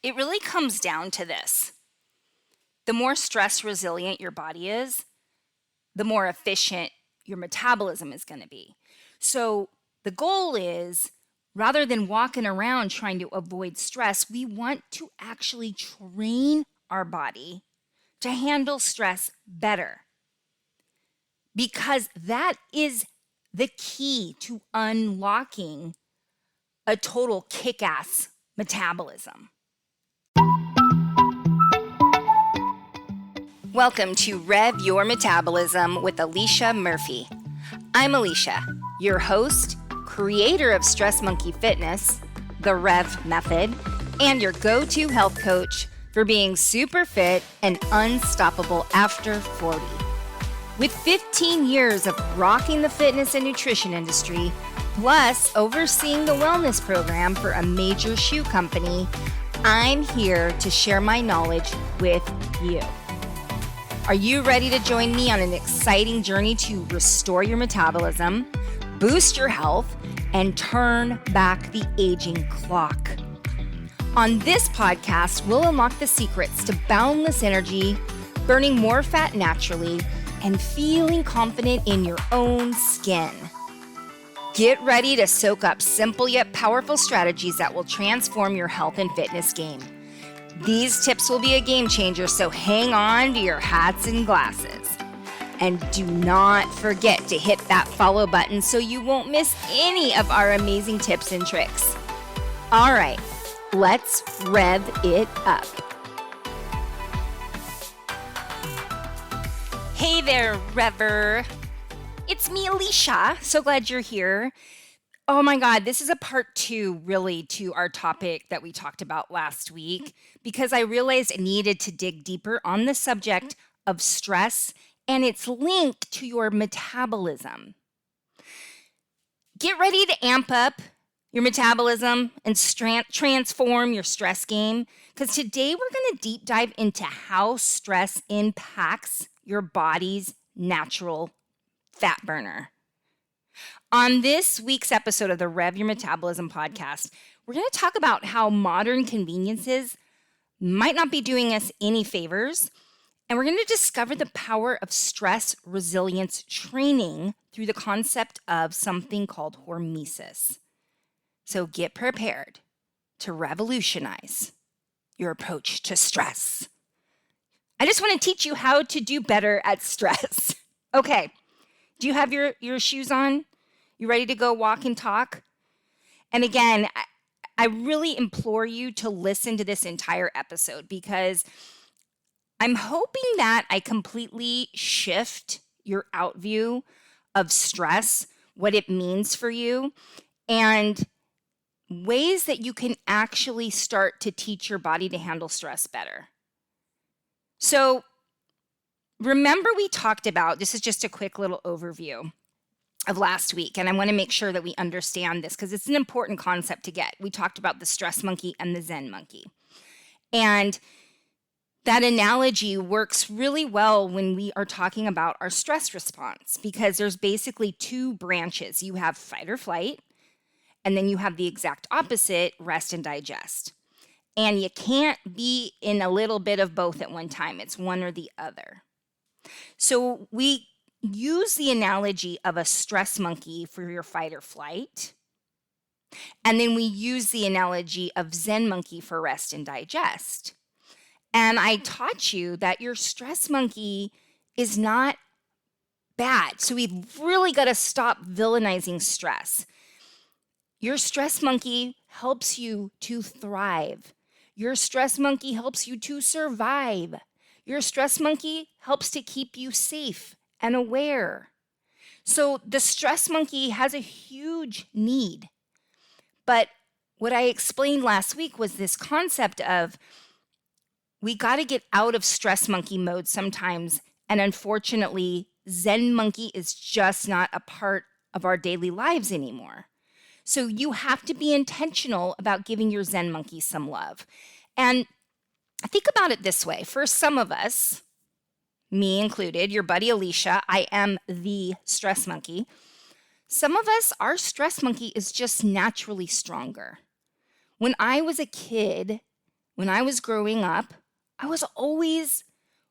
it really comes down to this. The more stress resilient your body is, the more efficient your metabolism is going to be. So the goal is, rather than walking around trying to avoid stress, we want to actually train our body to handle stress better. Because that is the key to unlocking a total kick-ass metabolism. Welcome to REV Your Metabolism with Alicia Murphy. I'm Alicia, your host, creator of Stress Monkey Fitness, the REV method, and your go-to health coach for being super fit and unstoppable after 40. With 15 years of rocking the fitness and nutrition industry, plus overseeing the wellness program for a major shoe company, I'm here to share my knowledge with you. Are you ready to join me on an exciting journey to restore your metabolism, boost your health, and turn back the aging clock? On this podcast, we'll unlock the secrets to boundless energy, burning more fat naturally, and feeling confident in your own skin. Get ready to soak up simple yet powerful strategies that will transform your health and fitness game. These tips will be a game changer, so hang on to your hats and glasses. And do not forget to hit that follow button so you won't miss any of our amazing tips and tricks. All right, let's rev it up. Hey there, Rever. It's me, Alicia. So glad you're here. Oh my God, this is a part 2 really to our topic that we talked about last week because I realized I needed to dig deeper on the subject of stress and its link to your metabolism. Get ready to amp up your metabolism and transform your stress game because today we're going to deep dive into how stress impacts your body's natural fat burner. On this week's episode of the REV Your Metabolism podcast, we're going to talk about how modern conveniences might not be doing us any favors, and we're going to discover the power of stress resilience training through the concept of something called Hormesis. So get prepared to revolutionize your approach to stress. I just want to teach you how to do better at stress. Okay, do you have your shoes on? You ready to go walk and talk? And again, I really implore you to listen to this entire episode because I'm hoping that I completely shift your outview of stress, what it means for you, and ways that you can actually start to teach your body to handle stress better. So remember we talked about, this is just a quick little overview of last week, and I want to make sure that we understand this because it's an important concept to get. We talked about the stress monkey and the Zen monkey. And that analogy works really well when we are talking about our stress response because there's basically 2 branches. You have fight or flight, and then you have the exact opposite, rest and digest. And you can't be in a little bit of both at one time. It's one or the other. So we use the analogy of a stress monkey for your fight or flight. And then we use the analogy of Zen monkey for rest and digest. And I taught you that your stress monkey is not bad. So we've really got to stop villainizing stress. Your stress monkey helps you to thrive. Your stress monkey helps you to survive. Your stress monkey helps to keep you safe and aware. So the stress monkey has a huge need. But what I explained last week was this concept of we got to get out of stress monkey mode sometimes. And unfortunately, Zen monkey is just not a part of our daily lives anymore. So you have to be intentional about giving your Zen monkey some love. And think about it this way. For some of us, me included, your buddy Alicia, I am the stress monkey. Some of us, our stress monkey is just naturally stronger. When I was a kid, When I was growing up, I was always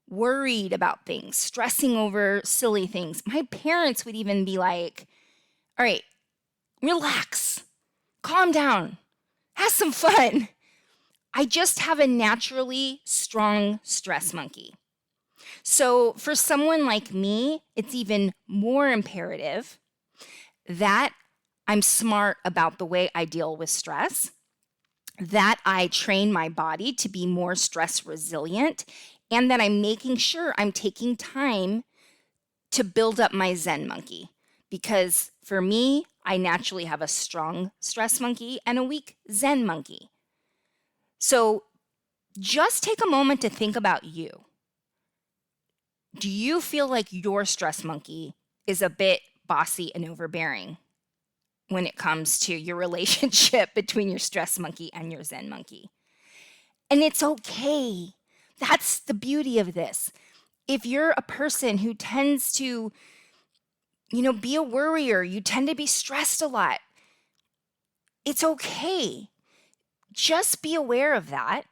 worried about things, stressing over silly things. My parents would even be like, all right, relax, calm down, have some fun. I just have a naturally strong stress monkey. So for someone like me, it's even more imperative that I'm smart about the way I deal with stress, that I train my body to be more stress resilient, and that I'm making sure I'm taking time to build up my Zen monkey. Because for me, I naturally have a strong stress monkey and a weak Zen monkey. So just take a moment to think about you. Do you feel like your stress monkey is a bit bossy and overbearing when it comes to your relationship between your stress monkey and your Zen monkey? And it's okay. That's the beauty of this. If you're a person who tends to, be a worrier, you tend to be stressed a lot, it's okay. Just be aware of that.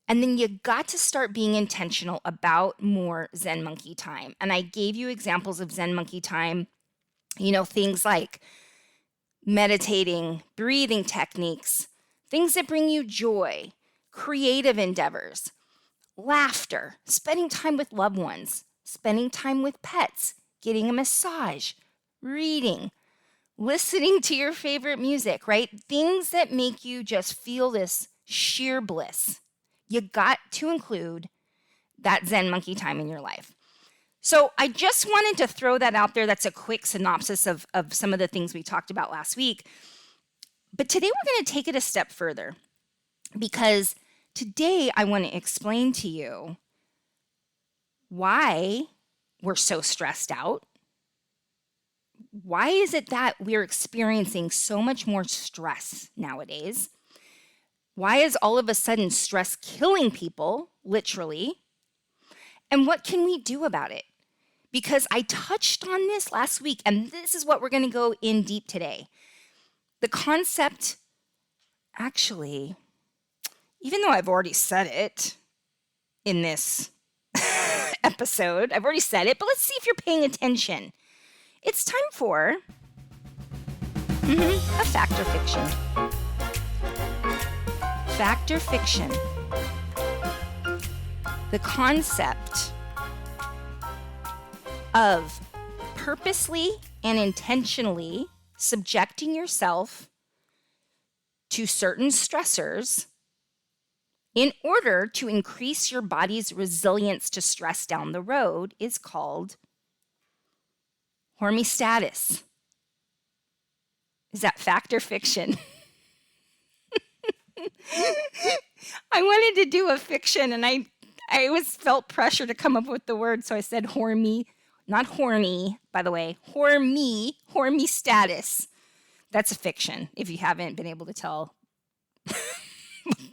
And then you got to start being intentional about more Zen monkey time. And I gave you examples of Zen monkey time, things like meditating, breathing techniques, things that bring you joy, creative endeavors, laughter, spending time with loved ones, spending time with pets, getting a massage, reading, listening to your favorite music, right? Things that make you just feel this sheer bliss. You got to include that Zen monkey time in your life. So I just wanted to throw that out there. That's a quick synopsis of some of the things we talked about last week. But today we're going to take it a step further, because today I want to explain to you why we're so stressed out. Why is it that we're experiencing so much more stress nowadays? Why is all of a sudden stress killing people, literally? And what can we do about it? Because I touched on this last week, and this is what we're going to go in deep today. The concept, actually, even though I've already said it in this episode, I've already said it, but let's see if you're paying attention. It's time for a fact or fiction. Fact or fiction. The concept of purposely and intentionally subjecting yourself to certain stressors in order to increase your body's resilience to stress down the road is called Hormesis. Is that fact or fiction? I wanted to do a fiction, and I always felt pressure to come up with the word, so I said hormy, not horny, by the way, hormesis. That's a fiction, if you haven't been able to tell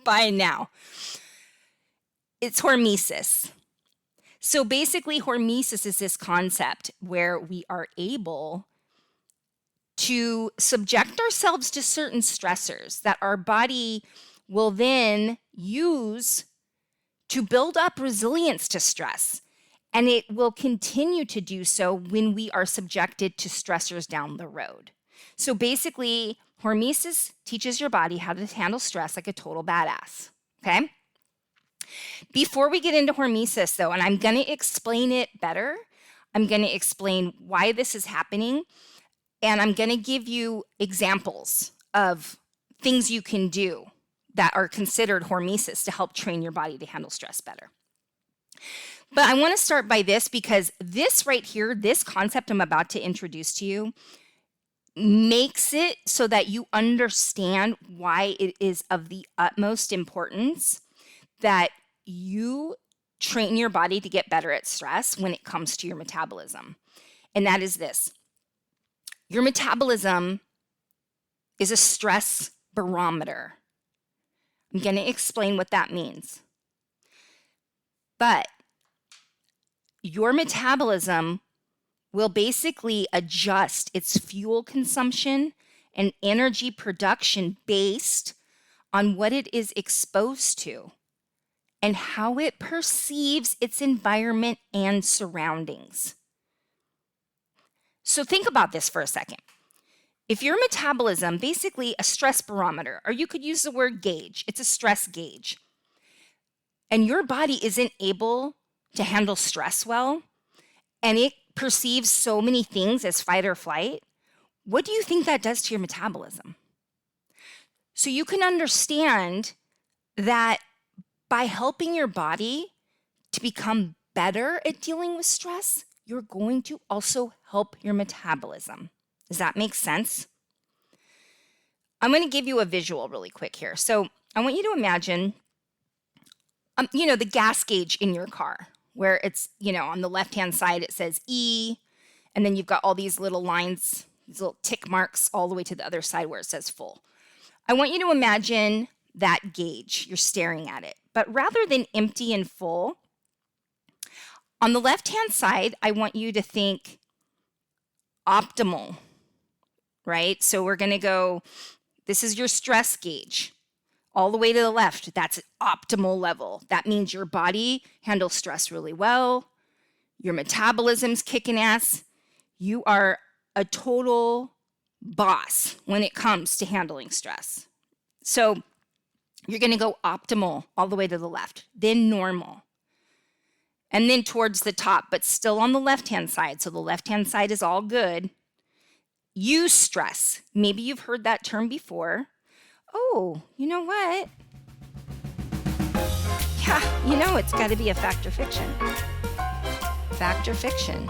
by now. It's hormesis. So basically, hormesis is this concept where we are able to subject ourselves to certain stressors that our body will then use to build up resilience to stress. And it will continue to do so when we are subjected to stressors down the road. So basically, Hormesis teaches your body how to handle stress like a total badass, okay? Before we get into Hormesis, though, and I'm going to explain it better, I'm going to explain why this is happening, and I'm going to give you examples of things you can do that are considered Hormesis to help train your body to handle stress better. But I want to start by this, because this right here, this concept I'm about to introduce to you, makes it so that you understand why it is of the utmost importance that you train your body to get better at stress when it comes to your metabolism. And that is this. Your metabolism is a stress barometer. I'm going to explain what that means. But your metabolism will basically adjust its fuel consumption and energy production based on what it is exposed to and how it perceives its environment and surroundings. So think about this for a second. If your metabolism, basically a stress barometer, or you could use the word gauge, it's a stress gauge, and your body isn't able to handle stress well, and it perceives so many things as fight or flight, what do you think that does to your metabolism? So you can understand that by helping your body to become better at dealing with stress, you're going to also help your metabolism. Does that make sense? I'm going to give you a visual really quick here. So I want you to imagine, the gas gauge in your car, where it's, on the left-hand side, it says E, and then you've got all these little lines, these little tick marks all the way to the other side where it says full. I want you to imagine that gauge. You're staring at it. But rather than empty and full, on the left-hand side, I want you to think optimal, right? So we're going to go, this is your stress gauge. All the way to the left, that's optimal level. That means your body handles stress really well. Your metabolism's kicking ass. You are a total boss when it comes to handling stress. So you're going to go optimal all the way to the left, then normal, and then towards the top, but still on the left-hand side. So the left-hand side is all good. Eustress. Maybe you've heard that term before. Oh, you know what? Yeah, it's got to be a fact or fiction. Fact or fiction.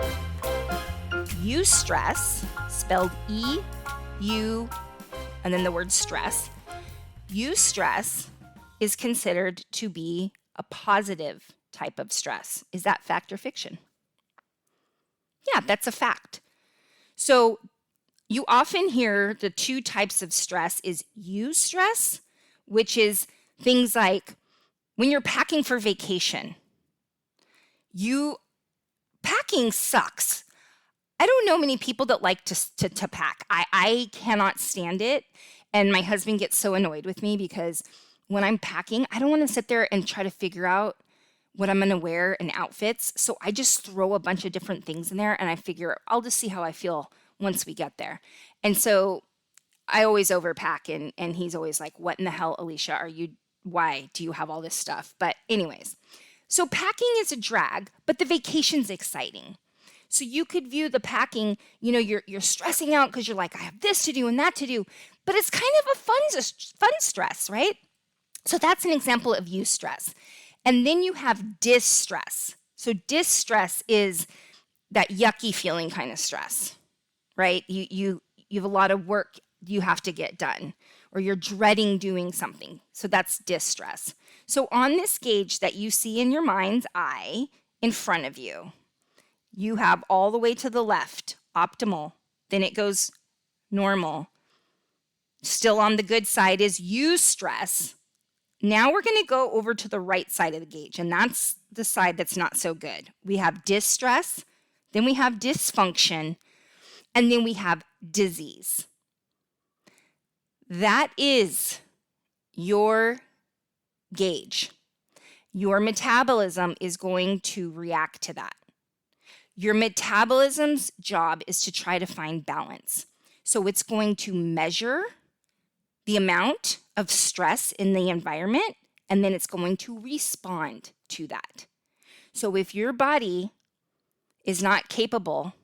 Eustress, spelled E-U, and then the word stress. Eustress is considered to be a positive type of stress. Is that fact or fiction? Yeah, that's a fact. So you often hear the two types of stress is eustress, which is things like when you're packing for vacation. Packing sucks. I don't know many people that like to pack. I cannot stand it. And my husband gets so annoyed with me because when I'm packing, I don't want to sit there and try to figure out what I'm going to wear in outfits. So I just throw a bunch of different things in there and I figure I'll just see how I feel once we get there. And so I always overpack and he's always like, what in the hell, Alicia, why do you have all this stuff? But anyways, so packing is a drag, but the vacation's exciting. So you could view the packing, you're stressing out because you're like, I have this to do and that to do, but it's kind of a fun stress, right? So that's an example of eustress. And then you have distress. So distress is that yucky feeling kind of stress, right? You have a lot of work you have to get done, or you're dreading doing something. So that's distress. So on this gauge that you see in your mind's eye in front of you, you have all the way to the left, optimal. Then it goes normal. Still on the good side is eustress. Now we're going to go over to the right side of the gauge, and that's the side that's not so good. We have distress, then we have dysfunction, and then we have disease. That is your gauge. Your metabolism is going to react to that. Your metabolism's job is to try to find balance. So it's going to measure the amount of stress in the environment, and then it's going to respond to that. So if your body is not capable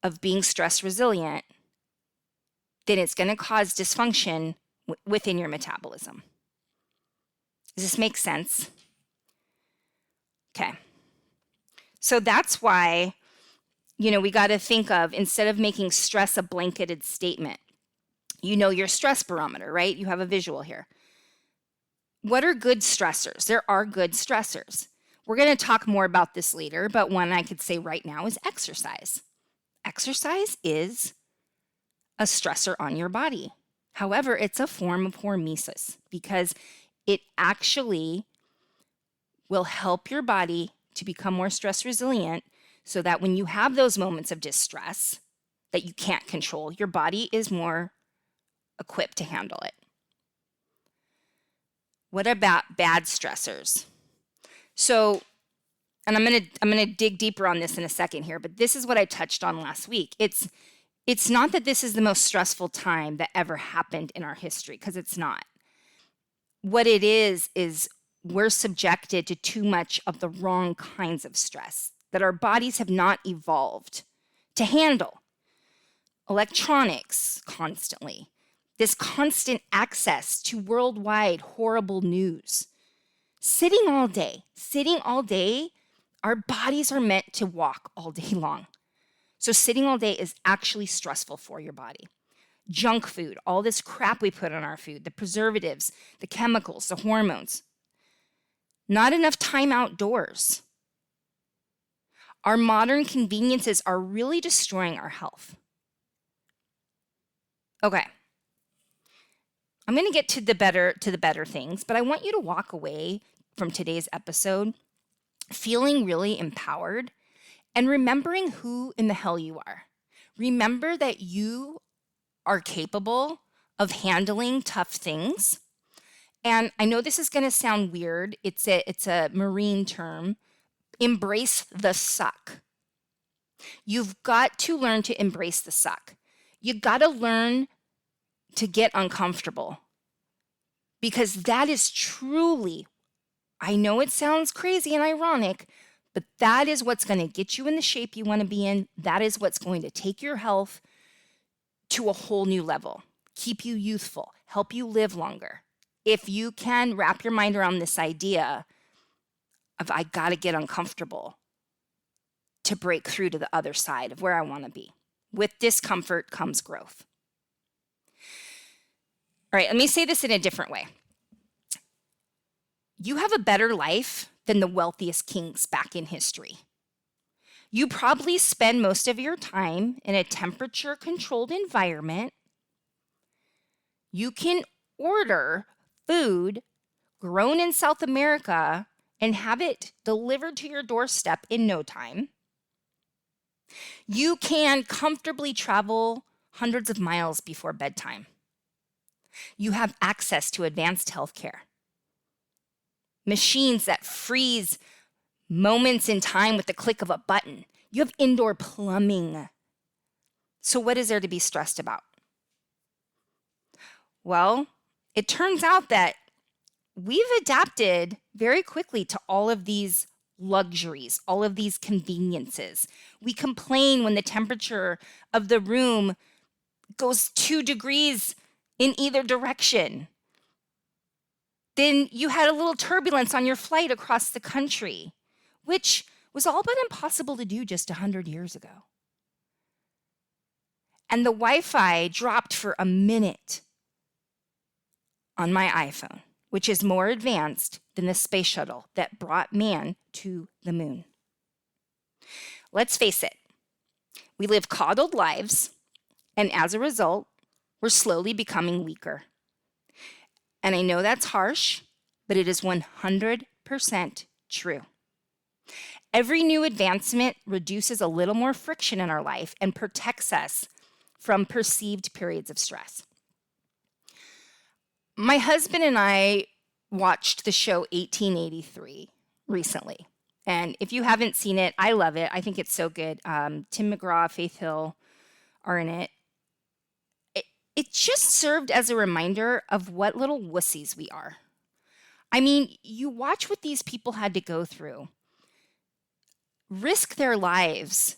of being stress resilient, then it's going to cause dysfunction within your metabolism. Does this make sense? Okay. So that's why, we got to think of, instead of making stress a blanketed statement, your stress barometer, right? You have a visual here. What are good stressors? There are good stressors. We're going to talk more about this later, but one I could say right now is exercise. Exercise is a stressor on your body. However, it's a form of hormesis because it actually will help your body to become more stress resilient so that when you have those moments of distress that you can't control, your body is more equipped to handle it. What about bad stressors? So, and I'm gonna dig deeper on this in a second here, but this is what I touched on last week. It's not that this is the most stressful time that ever happened in our history, because it's not. What it is we're subjected to too much of the wrong kinds of stress that our bodies have not evolved to handle. Electronics constantly, this constant access to worldwide horrible news, sitting all day, our bodies are meant to walk all day long. So sitting all day is actually stressful for your body. Junk food, all this crap we put on our food, the preservatives, the chemicals, the hormones. Not enough time outdoors. Our modern conveniences are really destroying our health. Okay. I'm going to get to the better things, but I want you to walk away from today's episode feeling really empowered and remembering who in the hell you are. Remember that you are capable of handling tough things. And I know this is going to sound weird. It's a marine term. Embrace the suck. You've got to learn to embrace the suck. You got to learn to get uncomfortable, because that is truly, I know it sounds crazy and ironic, but that is what's going to get you in the shape you want to be in. That is what's going to take your health to a whole new level, keep you youthful, help you live longer. If you can wrap your mind around this idea of I got to get uncomfortable to break through to the other side of where I want to be. With discomfort comes growth. All right, let me say this in a different way. You have a better life than the wealthiest kings back in history. You probably spend most of your time in a temperature-controlled environment. You can order food grown in South America and have it delivered to your doorstep in no time. You can comfortably travel hundreds of miles before bedtime. You have access to advanced healthcare. Machines that freeze moments in time with the click of a button. You have indoor plumbing. So what is there to be stressed about? Well, it turns out that we've adapted very quickly to all of these luxuries, all of these conveniences. We complain when the temperature of the room goes 2 degrees in either direction. Then you had a little turbulence on your flight across the country, which was all but impossible to do just 100 years ago. And the Wi-Fi dropped for a minute on my iPhone, which is more advanced than the space shuttle that brought man to the moon. Let's face it, we live coddled lives, and as a result, we're slowly becoming weaker. And I know that's harsh, but it is 100% true. Every new advancement reduces a little more friction in our life and protects us from perceived periods of stress. My husband and I watched the show 1883 recently. And if you haven't seen it, I love it. I think it's so good. Tim McGraw, Faith Hill are in it. It just served as a reminder of what little wussies we are. I mean, you watch what these people had to go through, risk their lives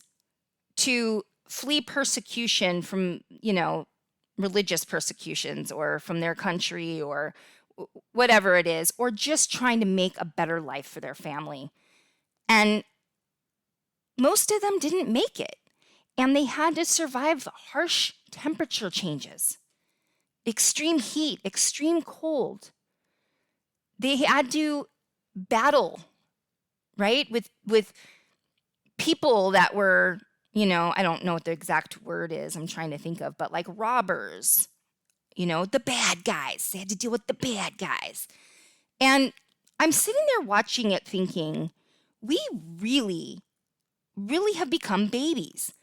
to flee persecution from, religious persecutions or from their country or whatever it is, or just trying to make a better life for their family. And most of them didn't make it. And they had to survive the harsh temperature changes, extreme heat, extreme cold. They had to battle, right, with people that were, I don't know what the exact word is I'm trying to think of, but like robbers, the bad guys. They had to deal with the bad guys. And I'm sitting there watching it thinking, we really, really have become babies.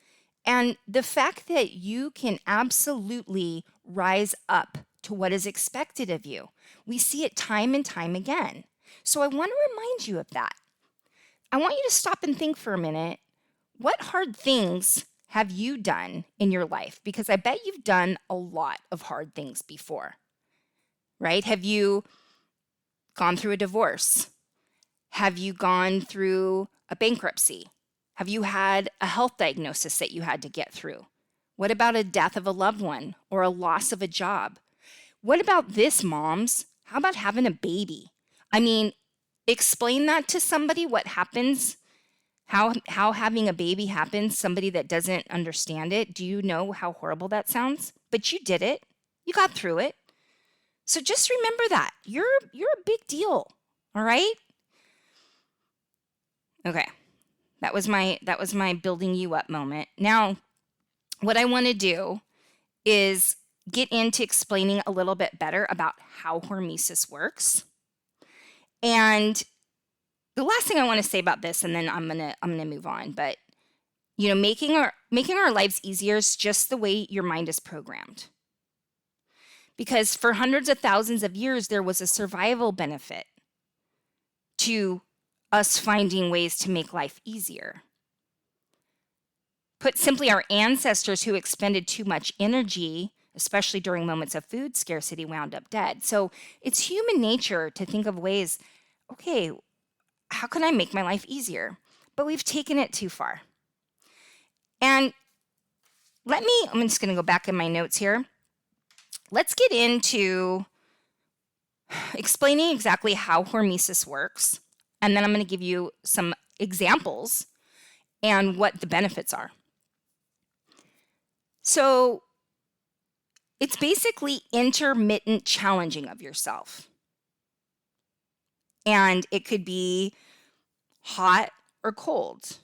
And the fact that you can absolutely rise up to what is expected of you. We see it time and time again. So I want to remind you of that. I want you to stop and think for a minute. What hard things have you done in your life? Because I bet you've done a lot of hard things before, right? Have you gone through a divorce? Have you gone through a bankruptcy? Have you had a health diagnosis that you had to get through? What about a death of a loved one or a loss of a job? What about this, moms? How about having a baby? I mean, explain that to somebody, what happens, how having a baby happens, somebody that doesn't understand it. Do you know how horrible that sounds? But you did it. You got through it. So just remember that. You're a big deal. All right? Okay. That was my building you up moment. Now, what I want to do is get into explaining a little bit better about how hormesis works. And the last thing I want to say about this, and then I'm gonna move on, but making our lives easier is just the way your mind is programmed. Because for hundreds of thousands of years, there was a survival benefit to us finding ways to make life easier. Put simply, our ancestors who expended too much energy, especially during moments of food scarcity, wound up dead. So it's human nature to think of ways, okay, how can I make my life easier? But we've taken it too far. And I'm just going to go back in my notes here. Let's get into explaining exactly how hormesis works. And then I'm going to give you some examples and what the benefits are. So it's basically intermittent challenging of yourself. And it could be hot or cold,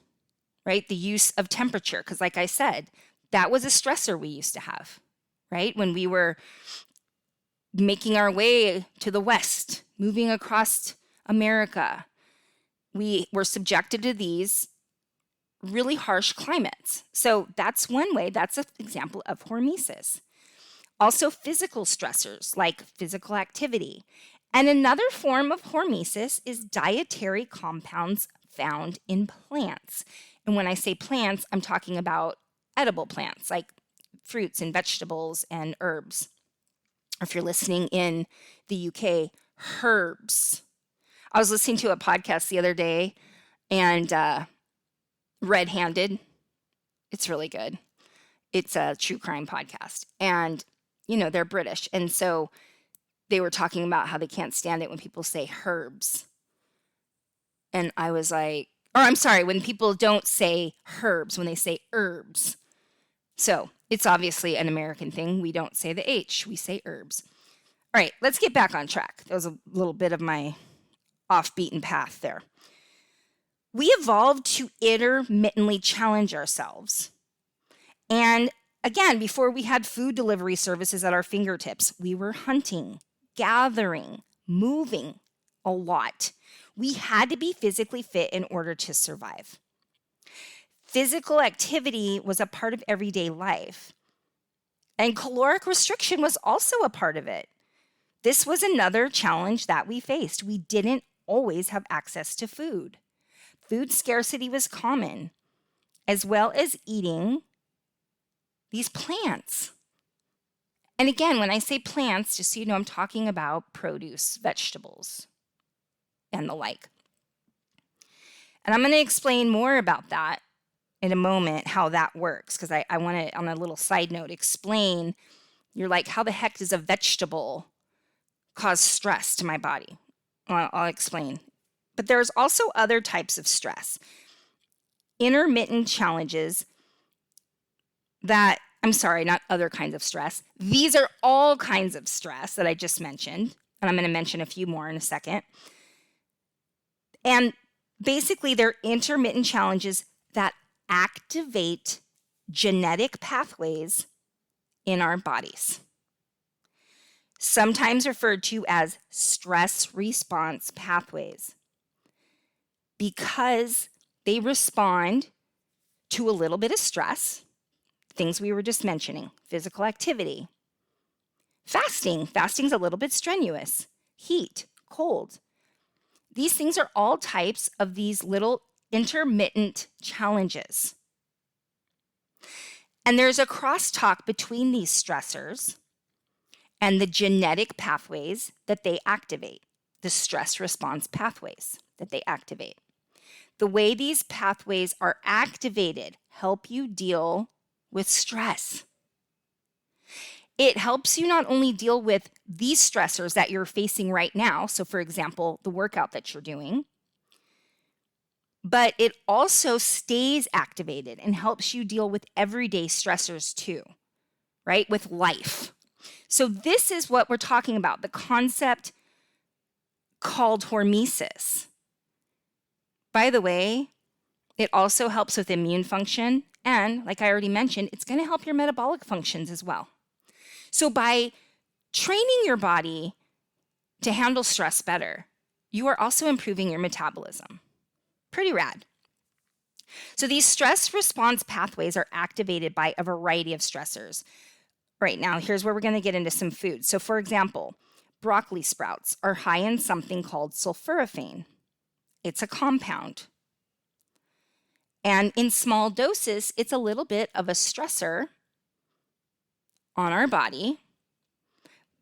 right? The use of temperature, because like I said, that was a stressor we used to have, right? When we were making our way to the West, moving across America, we were subjected to these really harsh climates. So that's one way, that's an example of hormesis. Also physical stressors like physical activity. And another form of hormesis is dietary compounds found in plants. And when I say plants, I'm talking about edible plants like fruits and vegetables and herbs. Or if you're listening in the UK, herbs. I was listening to a podcast the other day and Red Handed. It's really good. It's a true crime podcast. And, they're British. And so they were talking about how they can't stand it when people say herbs. And I was like, when people don't say herbs, when they say herbs. So it's obviously an American thing. We don't say the H, we say herbs. All right, let's get back on track. That was a little bit of my off-beaten path there. We evolved to intermittently challenge ourselves. And again, before we had food delivery services at our fingertips, we were hunting, gathering, moving a lot. We had to be physically fit in order to survive. Physical activity was a part of everyday life. And caloric restriction was also a part of it. This was another challenge that we faced. We didn't always have access to food. Food scarcity was common, as well as eating these plants. And again, when I say plants, just so you know, I'm talking about produce, vegetables, and the like. And I'm going to explain more about that in a moment, how that works, because I want to, on a little side note, explain, you're like, how the heck does a vegetable cause stress to my body? Well, I'll explain. But there's also other types of stress. Intermittent challenges that, not other kinds of stress. These are all kinds of stress that I just mentioned, and I'm going to mention a few more in a second. And basically, they're intermittent challenges that activate genetic pathways in our bodies, sometimes referred to as stress response pathways, because they respond to a little bit of stress, things we were just mentioning, physical activity, Fasting's a little bit strenuous. Heat, cold. These things are all types of these little intermittent challenges. And there's a crosstalk between these stressors and the genetic pathways that they activate, the stress response pathways that they activate. The way these pathways are activated help you deal with stress. It helps you not only deal with these stressors that you're facing right now, so for example, the workout that you're doing, but it also stays activated and helps you deal with everyday stressors too, right? With life. So this is what we're talking about, the concept called hormesis. By the way, it also helps with immune function, and like I already mentioned, it's going to help your metabolic functions as well. So by training your body to handle stress better, you are also improving your metabolism. Pretty rad. So these stress response pathways are activated by a variety of stressors. Right now, here's where we're going to get into some food. So for example, broccoli sprouts are high in something called sulforaphane. It's a compound. And in small doses, it's a little bit of a stressor on our body,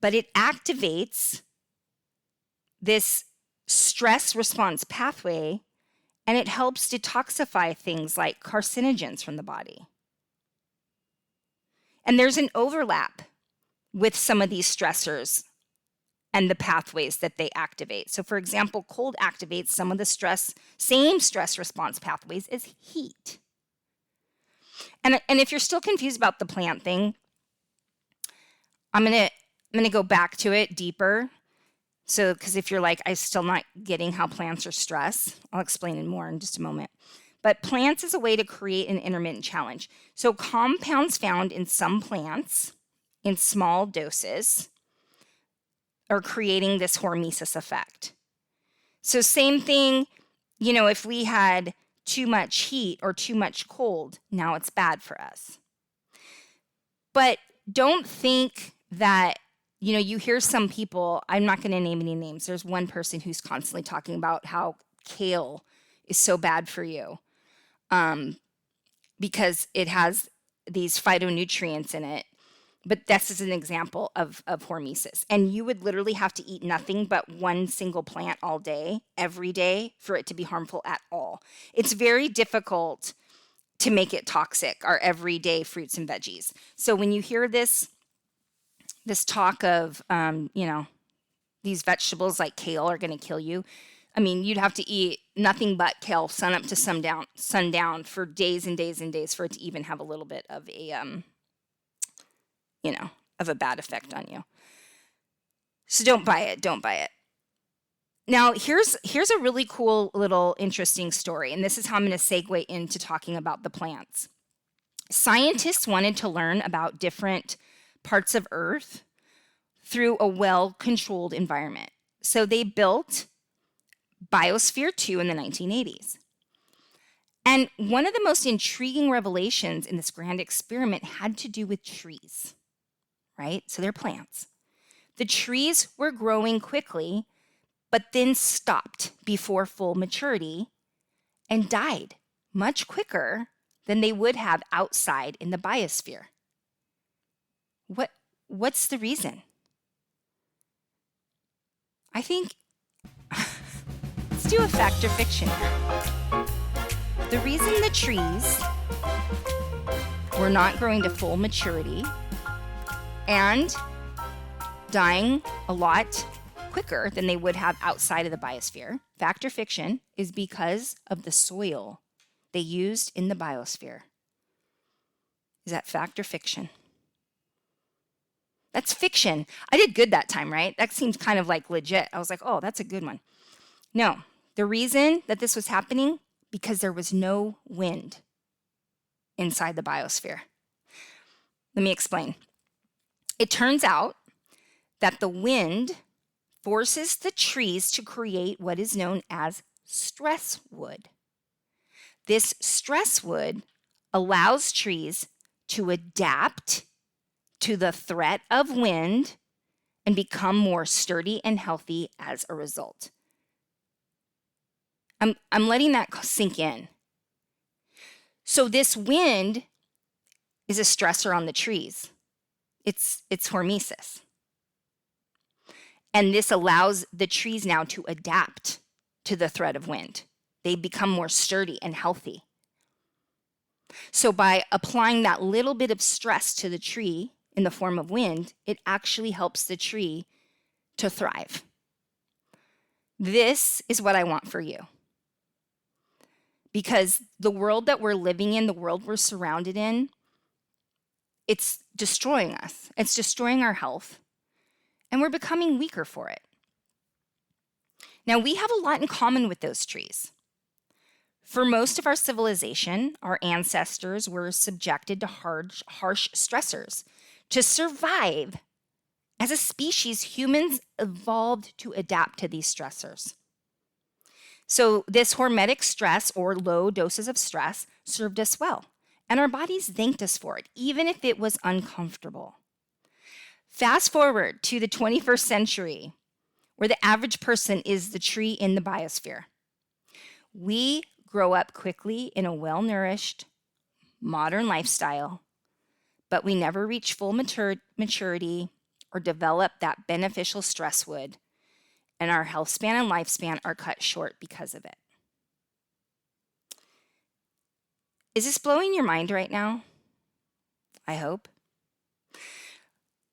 but it activates this stress response pathway, and it helps detoxify things like carcinogens from the body. And there's an overlap with some of these stressors and the pathways that they activate. So for example, cold activates some of the same stress response pathways as heat. And if you're still confused about the plant thing, I'm gonna go back to it deeper. So, because if you're like, I'm still not getting how plants are stress, I'll explain it more in just a moment. But plants is a way to create an intermittent challenge. So compounds found in some plants in small doses are creating this hormesis effect. So same thing, if we had too much heat or too much cold, now it's bad for us. But don't think that, you hear some people, I'm not going to name any names. There's one person who's constantly talking about how kale is so bad for you because it has these phytonutrients in it. But this is an example of hormesis. And you would literally have to eat nothing but one single plant all day, every day, for it to be harmful at all. It's very difficult to make it toxic, our everyday fruits and veggies. So when you hear this talk of, these vegetables like kale are going to kill you, I mean, you'd have to eat nothing but kale sun up to sundown for days and days and days for it to even have a little bit of a, of a bad effect on you. So don't buy it. Now, here's a really cool little interesting story, and this is how I'm going to segue into talking about the plants. Scientists wanted to learn about different parts of Earth through a well-controlled environment. So they built Biosphere 2 in the 1980s. And one of the most intriguing revelations in this grand experiment had to do with trees, right? So they're plants. The trees were growing quickly, but then stopped before full maturity and died much quicker than they would have outside in the biosphere. What's the reason? I think, let's do a fact or fiction here. The reason the trees were not growing to full maturity and dying a lot quicker than they would have outside of the biosphere, fact or fiction, is because of the soil they used in the biosphere. Is that fact or fiction? That's fiction. I did good that time, right? That seems kind of like legit. I was like, oh, that's a good one. No, the reason that this was happening, because there was no wind inside the biosphere. Let me explain. It turns out that the wind forces the trees to create what is known as stress wood. This stress wood allows trees to adapt to the threat of wind and become more sturdy and healthy as a result. I'm letting that sink in. So this wind is a stressor on the trees. It's hormesis. And this allows the trees now to adapt to the threat of wind. They become more sturdy and healthy. So by applying that little bit of stress to the tree in the form of wind, it actually helps the tree to thrive. This is what I want for you. Because the world that we're living in, the world we're surrounded in, it's destroying us. It's destroying our health, and we're becoming weaker for it. Now, we have a lot in common with those trees. For most of our civilization, our ancestors were subjected to harsh stressors. To survive as a species, humans evolved to adapt to these stressors. So this hormetic stress, or low doses of stress, served us well, and our bodies thanked us for it, even if it was uncomfortable. Fast forward to the 21st century, where the average person is the tree in the biosphere. We grow up quickly in a well-nourished, modern lifestyle, but we never reach full maturity or develop that beneficial stress wood, and our health span and lifespan are cut short because of it. Is this blowing your mind right now? I hope.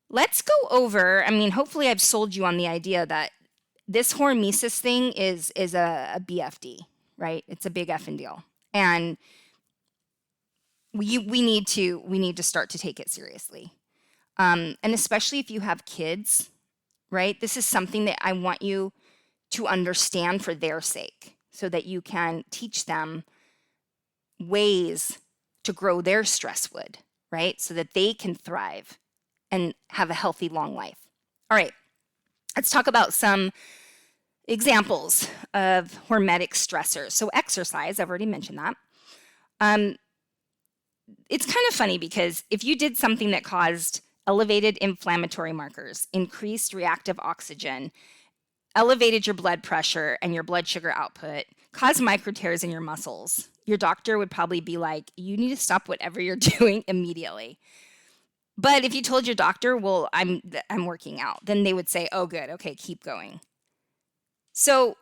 Let's go over, hopefully I've sold you on the idea that this hormesis thing is a BFD, right? It's a big effing deal. And we need to start to take it seriously. And especially if you have kids, right? This is something that I want you to understand for their sake, so that you can teach them ways to grow their stress wood, right? So that they can thrive and have a healthy, long life. All right, let's talk about some examples of hormetic stressors. So exercise, I've already mentioned that. It's kind of funny because if you did something that caused elevated inflammatory markers, increased reactive oxygen, elevated your blood pressure and your blood sugar output, caused micro tears in your muscles, your doctor would probably be like, you need to stop whatever you're doing immediately. But if you told your doctor, well, I'm working out, then they would say, oh, good, okay, keep going. So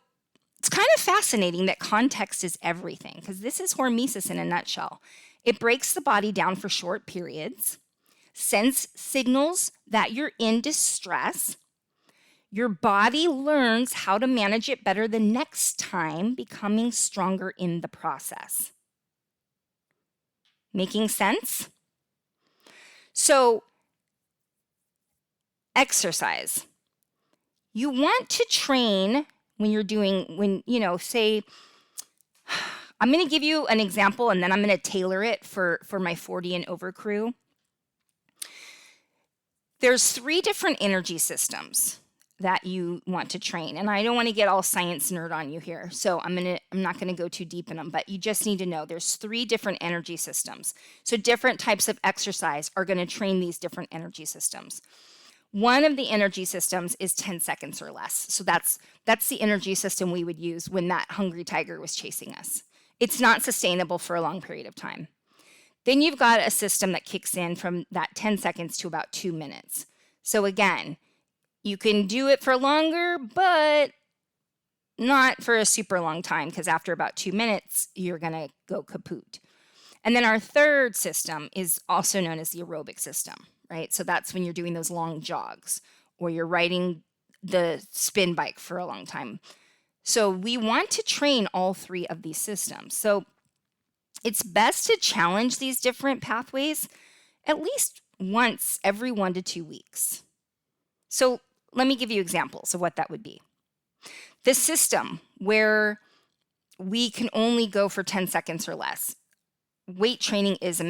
it's kind of fascinating that context is everything, because this is hormesis in a nutshell. It breaks the body down for short periods, sends signals that you're in distress. Your body learns how to manage it better the next time, becoming stronger in the process. Making sense? So, exercise. You want to train say, I'm going to give you an example and then I'm going to tailor it for my 40 and over crew. There's 3 different energy systems that you want to train. And I don't want to get all science nerd on you here. So I'm not going to go too deep in them, but you just need to know there's 3 different energy systems. So different types of exercise are going to train these different energy systems. One of the energy systems is 10 seconds or less. So that's the energy system we would use when that hungry tiger was chasing us. It's not sustainable for a long period of time. Then you've got a system that kicks in from that 10 seconds to about 2 minutes. So again, you can do it for longer, but not for a super long time, because after about 2 minutes, you're going to go kaput. And then our third system is also known as the aerobic system, right? So that's when you're doing those long jogs or you're riding the spin bike for a long time. So we want to train all 3 of these systems. So it's best to challenge these different pathways at least once every 1 to 2 weeks. So let me give you examples of what that would be. The system where we can only go for 10 seconds or less. Weight training is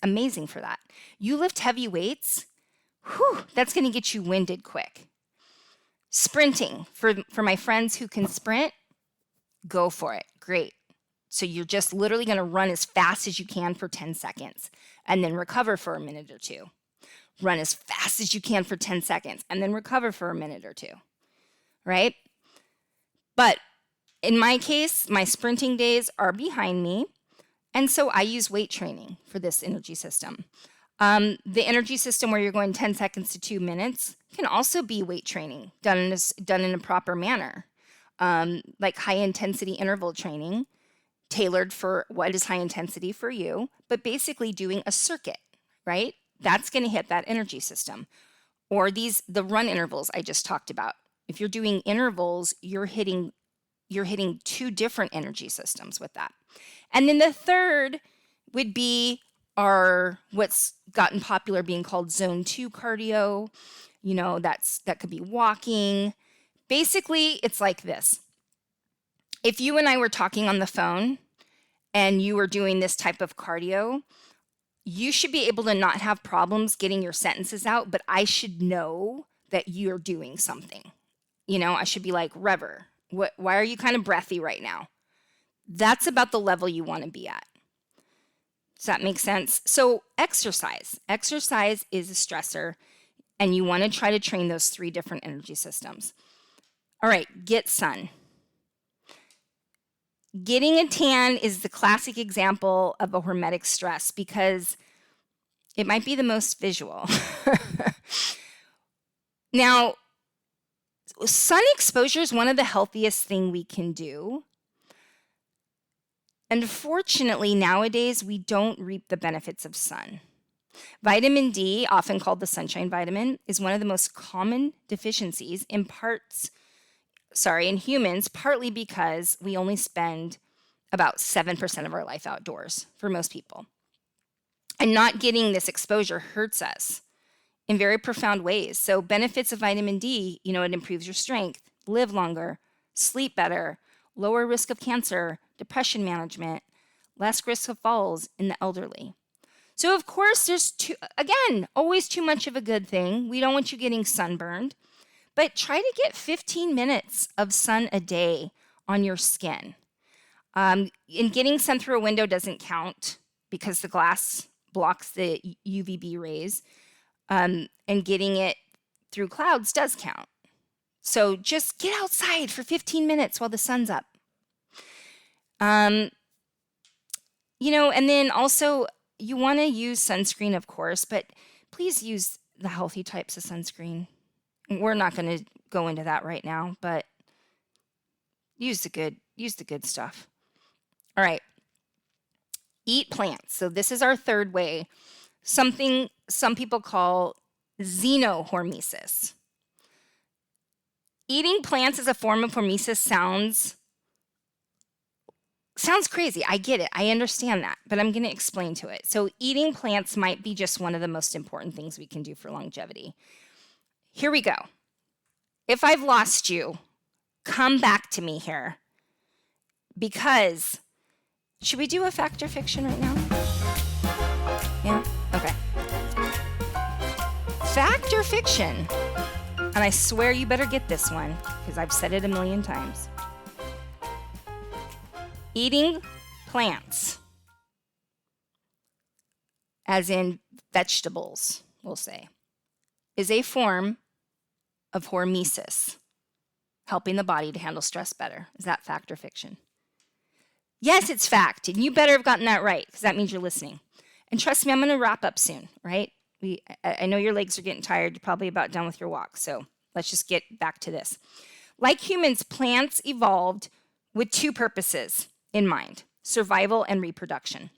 amazing for that. You lift heavy weights, that's going to get you winded quick. Sprinting, for my friends who can sprint, go for it. Great. So you're just literally going to run as fast as you can for 10 seconds and then recover for a minute or 2. run as fast as you can for 10 seconds, and then recover for a minute or two, right? But in my case, my sprinting days are behind me, and so I use weight training for this energy system. The energy system where you're going 10 seconds to 2 minutes can also be weight training done in a proper manner, like high intensity interval training, tailored for what is high intensity for you, but basically doing a circuit, right? That's going to hit that energy system. Or the run intervals I just talked about. If you're doing intervals, you're hitting 2 different energy systems with that. And then the third would be what's gotten popular being called zone 2 cardio. That could be walking. Basically, it's like this. If you and I were talking on the phone and you were doing this type of cardio, you should be able to not have problems getting your sentences out, but I should know that you're doing something. I should be like, Rever, why are you kind of breathy right now? That's about the level you want to be at. Does that make sense? So exercise. Exercise is a stressor, and you want to try to train those 3 different energy systems. All right, get sun. Getting a tan is the classic example of a hormetic stress because it might be the most visual. Now, sun exposure is one of the healthiest things we can do. Unfortunately, nowadays, we don't reap the benefits of sun. Vitamin D, often called the sunshine vitamin, is one of the most common deficiencies in humans, partly because we only spend about 7% of our life outdoors for most people. And not getting this exposure hurts us in very profound ways. So benefits of vitamin D, it improves your strength, live longer, sleep better, lower risk of cancer, depression management, less risk of falls in the elderly. So of course, there's always too much of a good thing. We don't want you getting sunburned. But try to get 15 minutes of sun a day on your skin. And getting sun through a window doesn't count because the glass blocks the UVB rays. And getting it through clouds does count. So just get outside for 15 minutes while the sun's up. And then also you want to use sunscreen, of course, but please use the healthy types of sunscreen. We're not going to go into that right now, but use the good stuff. All right. Eat plants. So this is our third way. Something some people call xenohormesis. Eating plants as a form of hormesis sounds crazy. I get it. I understand that, but I'm going to explain to it. So eating plants might be just one of the most important things we can do for longevity. Here we go. If I've lost you, come back to me here. Because, should we do a fact or fiction right now? Yeah? Okay. Fact or fiction? And I swear you better get this one, because I've said it a million times. Eating plants, as in vegetables, we'll say, is a form of hormesis, helping the body to handle stress better. Is that fact or fiction? Yes, it's fact, and you better have gotten that right, because that means you're listening. And trust me, I'm going to wrap up soon, right? I know your legs are getting tired. You're probably about done with your walk, so let's just get back to this. Like humans, plants evolved with 2 purposes in mind: survival and reproduction.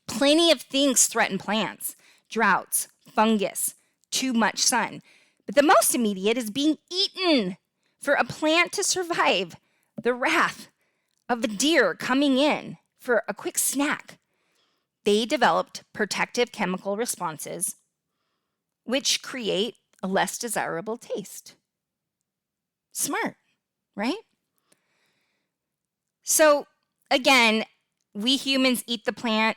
Plenty of things threaten plants: droughts, fungus, too much sun. But the most immediate is being eaten. For a plant to survive the wrath of a deer coming in for a quick snack, they developed protective chemical responses which create a less desirable taste. Smart, right? So again, we humans eat the plant,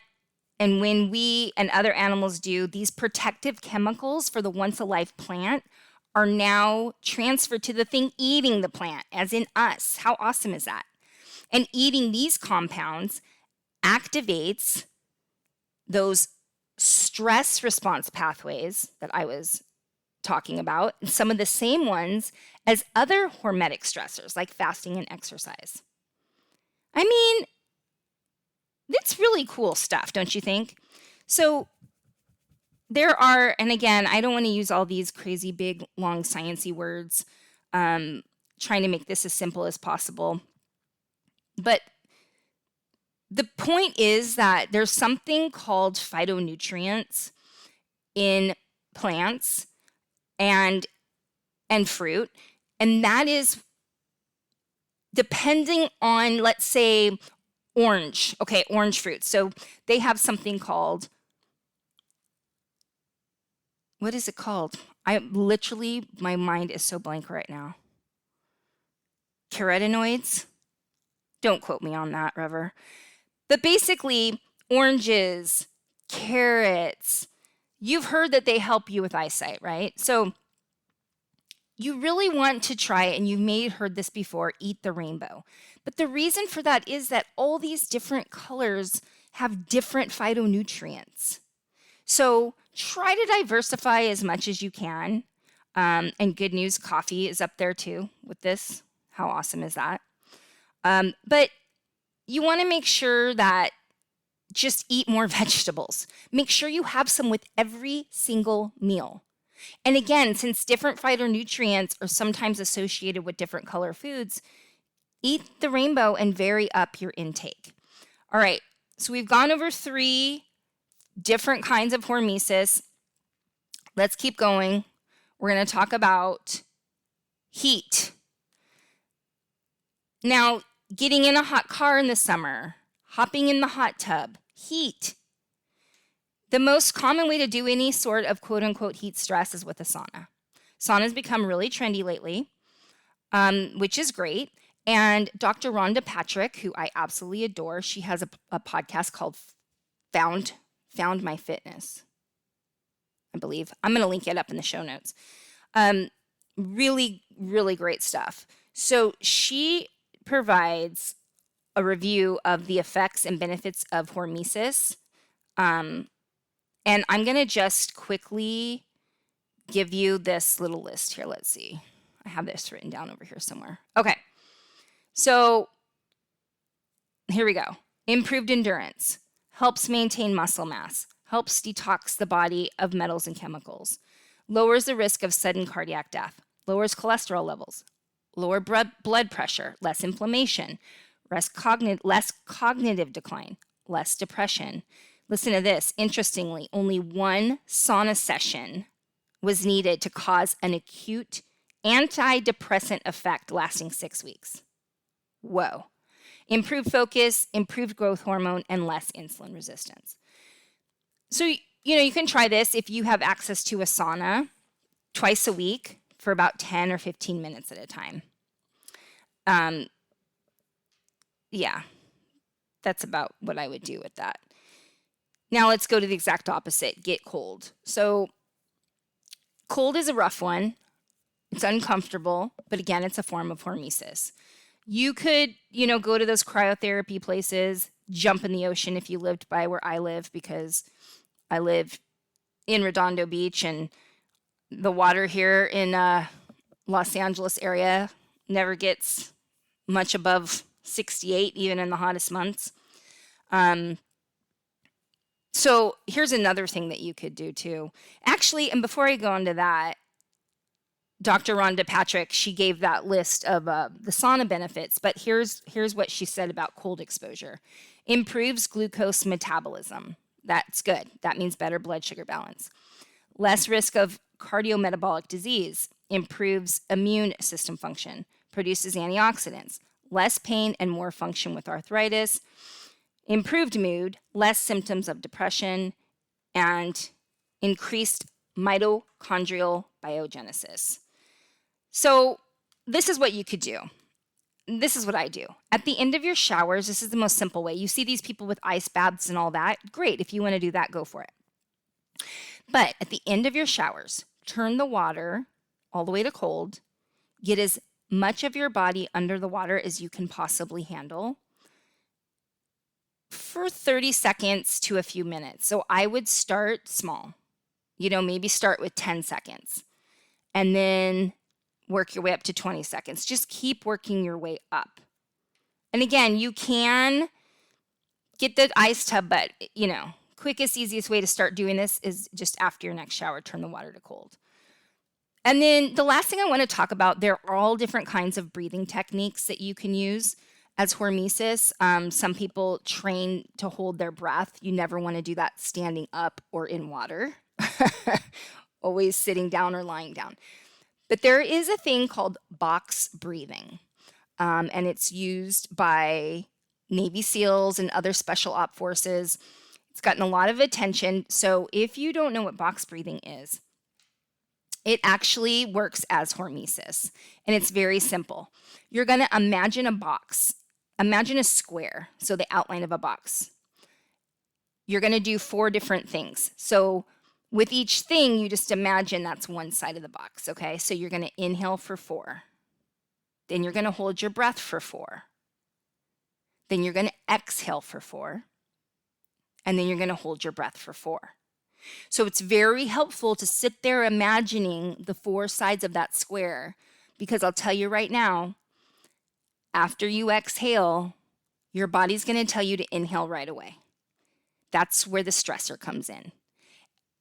and when we and other animals do, these protective chemicals for the once-alive plant are now transferred to the thing eating the plant, as in us. How awesome is that? And eating these compounds activates those stress response pathways that I was talking about, and some of the same ones as other hormetic stressors like fasting and exercise. I mean, it's really cool stuff, don't you think? So there are, and again, I don't want to use all these crazy big, long, sciencey words, trying to make this as simple as possible. But the point is that there's something called phytonutrients in plants and fruit, and that is depending on, let's say, orange fruit. So they have something called, what is it called? My mind is so blank right now. Carotenoids? Don't quote me on that, Rever. But basically, oranges, carrots, you've heard that they help you with eyesight, right? So you really want to try, and you may have heard this before, eat the rainbow. But the reason for that is that all these different colors have different phytonutrients. So try to diversify as much as you can. And good news, coffee is up there too with this. How awesome is that? But you want to make sure that just eat more vegetables. Make sure you have some with every single meal. And again, since different phytonutrients are sometimes associated with different color foods, eat the rainbow and vary up your intake. All right, so we've gone over 3 different kinds of hormesis. Let's keep going. We're going to talk about heat. Now, getting in a hot car in the summer, hopping in the hot tub, heat. The most common way to do any sort of quote-unquote heat stress is with a sauna. Sauna's become really trendy lately, which is great. And Dr. Rhonda Patrick, who I absolutely adore, she has a podcast called Found My Fitness, I believe. I'm going to link it up in the show notes. Really, really great stuff. So she provides a review of the effects and benefits of hormesis. And I'm going to just quickly give you this little list here. Let's see. I have this written down over here somewhere. Okay. So here we go. Improved endurance. Helps maintain muscle mass. Helps detox the body of metals and chemicals. Lowers the risk of sudden cardiac death. Lowers cholesterol levels. Lower blood pressure. Less inflammation. Less cognitive decline. Less depression. Listen to this. Interestingly, only 1 sauna session was needed to cause an acute antidepressant effect lasting 6 weeks. Whoa. Improved focus, improved growth hormone, and less insulin resistance. So, you can try this if you have access to a sauna twice a week for about 10 or 15 minutes at a time. Yeah, that's about what I would do with that. Now let's go to the exact opposite, get cold. So cold is a rough one. It's uncomfortable, but again, it's a form of hormesis. You could, go to those cryotherapy places, jump in the ocean if you lived by where I live, because I live in Redondo Beach, and the water here in Los Angeles area never gets much above 68, even in the hottest months. So here's another thing that you could do too. Actually, and before I go into that, Dr. Rhonda Patrick, she gave that list of the sauna benefits, but here's what she said about cold exposure. Improves glucose metabolism. That's good. That means better blood sugar balance. Less risk of cardiometabolic disease. Improves immune system function. Produces antioxidants. Less pain and more function with arthritis. Improved mood, less symptoms of depression, and increased mitochondrial biogenesis. So this is what you could do. This is what I do. At the end of your showers, this is the most simple way. You see these people with ice baths and all that. Great. If you want to do that, go for it. But at the end of your showers, turn the water all the way to cold. Get as much of your body under the water as you can possibly handle. for 30 seconds to a few minutes. So I would start small, maybe start with 10 seconds and then work your way up to 20 seconds. Just keep working your way up. And again, you can get the ice tub, but quickest, easiest way to start doing this is just after your next shower, turn the water to cold. And then the last thing I want to talk about, there are all different kinds of breathing techniques that you can use as hormesis. Some people train to hold their breath. You never want to do that standing up or in water, always sitting down or lying down. But there is a thing called box breathing, and it's used by Navy SEALs and other special op forces. It's gotten a lot of attention. So if you don't know what box breathing is, it actually works as hormesis, and it's very simple. You're going to imagine a box. Imagine a square, so the outline of a box. You're going to do 4 different things. So with each thing, you just imagine that's one side of the box, okay? So you're going to inhale for 4. Then you're going to hold your breath for 4. Then you're going to exhale for 4. And then you're going to hold your breath for 4. So it's very helpful to sit there imagining the 4 sides of that square, because I'll tell you right now, after you exhale, your body's going to tell you to inhale right away. That's where the stressor comes in.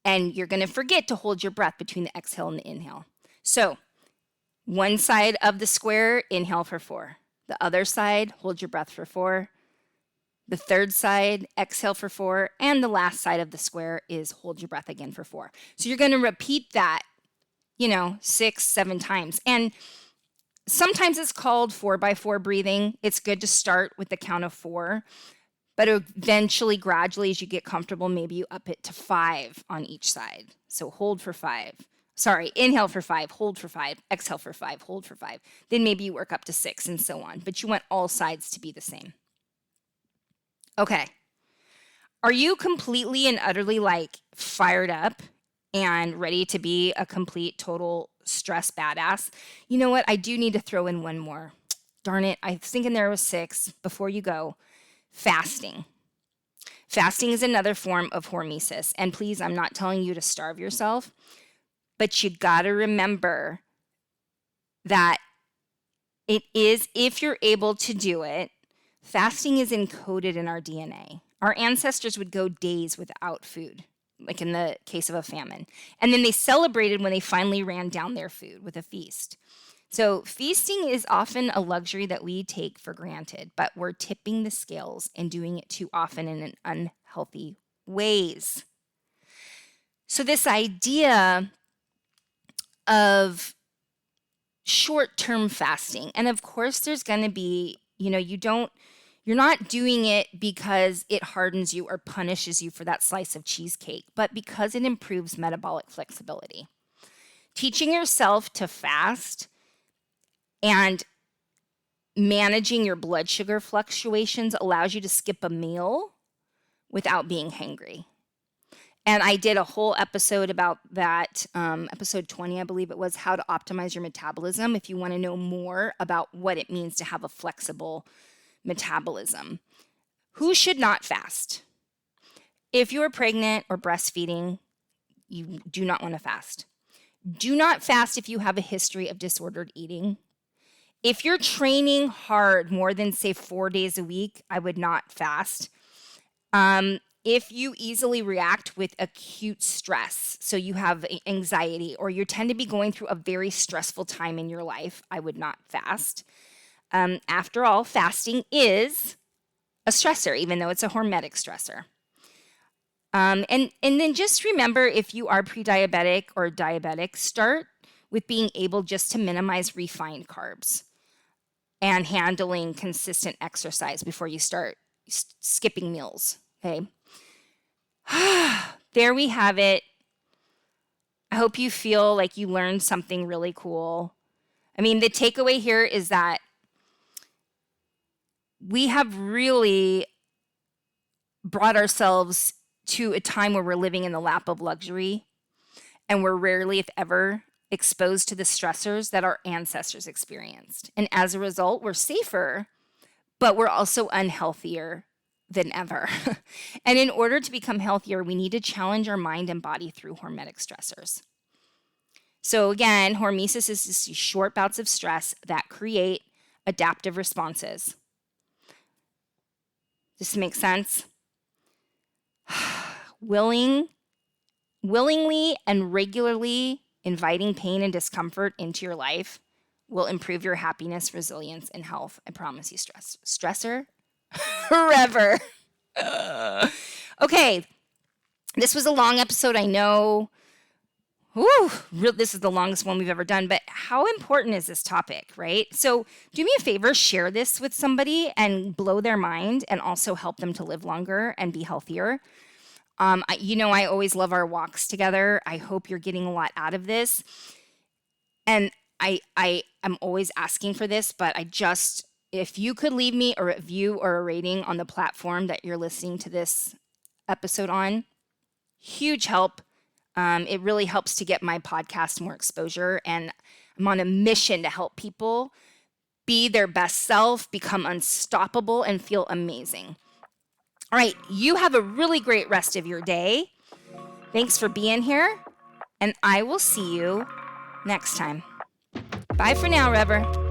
And you're going to forget to hold your breath between the exhale and the inhale. So one side of the square, inhale for 4. The other side, hold your breath for 4. The third side, exhale for 4. And the last side of the square is hold your breath again for 4. So you're going to repeat that, 6, 7 times. And sometimes it's called 4x4 breathing. It's good to start with the count of 4. But eventually, gradually, as you get comfortable, maybe you up it to 5 on each side. So hold for 5. Inhale for 5, hold for 5, exhale for 5, hold for 5. Then maybe you work up to 6 and so on. But you want all sides to be the same. Okay. Are you completely and utterly fired up and ready to be a complete, total stress badass? You know what? I do need to throw in one more. Darn it. I was thinking there was 6 before you go. Fasting. Fasting is another form of hormesis. And please, I'm not telling you to starve yourself, but you got to remember that it is, if you're able to do it, fasting is encoded in our DNA. Our ancestors would go days without food, like in the case of a famine. And then they celebrated when they finally ran down their food with a feast. So feasting is often a luxury that we take for granted, but we're tipping the scales and doing it too often in an unhealthy ways. So this idea of short-term fasting, and of course there's going to be, you're not doing it because it hardens you or punishes you for that slice of cheesecake, but because it improves metabolic flexibility. Teaching yourself to fast and managing your blood sugar fluctuations allows you to skip a meal without being hangry. And I did a whole episode about that, episode 20, I believe it was, how to optimize your metabolism, if you want to know more about what it means to have a flexible metabolism. Who should not fast? If you are pregnant or breastfeeding, you do not want to fast. Do not fast if you have a history of disordered eating. If you're training hard more than, say, 4 days a week, I would not fast. If you easily react with acute stress, so you have anxiety or you tend to be going through a very stressful time in your life, I would not fast. After all, fasting is a stressor, even though it's a hormetic stressor. And then just remember, if you are pre-diabetic or diabetic, start with being able just to minimize refined carbs and handling consistent exercise before you start skipping meals, okay? There we have it. I hope you feel like you learned something really cool. I mean, the takeaway here is that we have really brought ourselves to a time where we're living in the lap of luxury, and we're rarely, if ever, exposed to the stressors that our ancestors experienced. And as a result, we're safer, but we're also unhealthier than ever. And in order to become healthier, we need to challenge our mind and body through hormetic stressors. So again, hormesis is just these short bouts of stress that create adaptive responses. Does this make sense? Willingly and regularly inviting pain and discomfort into your life will improve your happiness, resilience, and health. I promise you, stressor forever. Okay, this was a long episode, I know. This is the longest one we've ever done, but how important is this topic, right? So do me a favor, share this with somebody and blow their mind and also help them to live longer and be healthier. I always love our walks together. I hope you're getting a lot out of this. And I'm always asking for this, but if you could leave me a review or a rating on the platform that you're listening to this episode on, huge help. It really helps to get my podcast more exposure, and I'm on a mission to help people be their best self, become unstoppable, and feel amazing. All right, you have a really great rest of your day. Thanks for being here, and I will see you next time. Bye for now, Rever.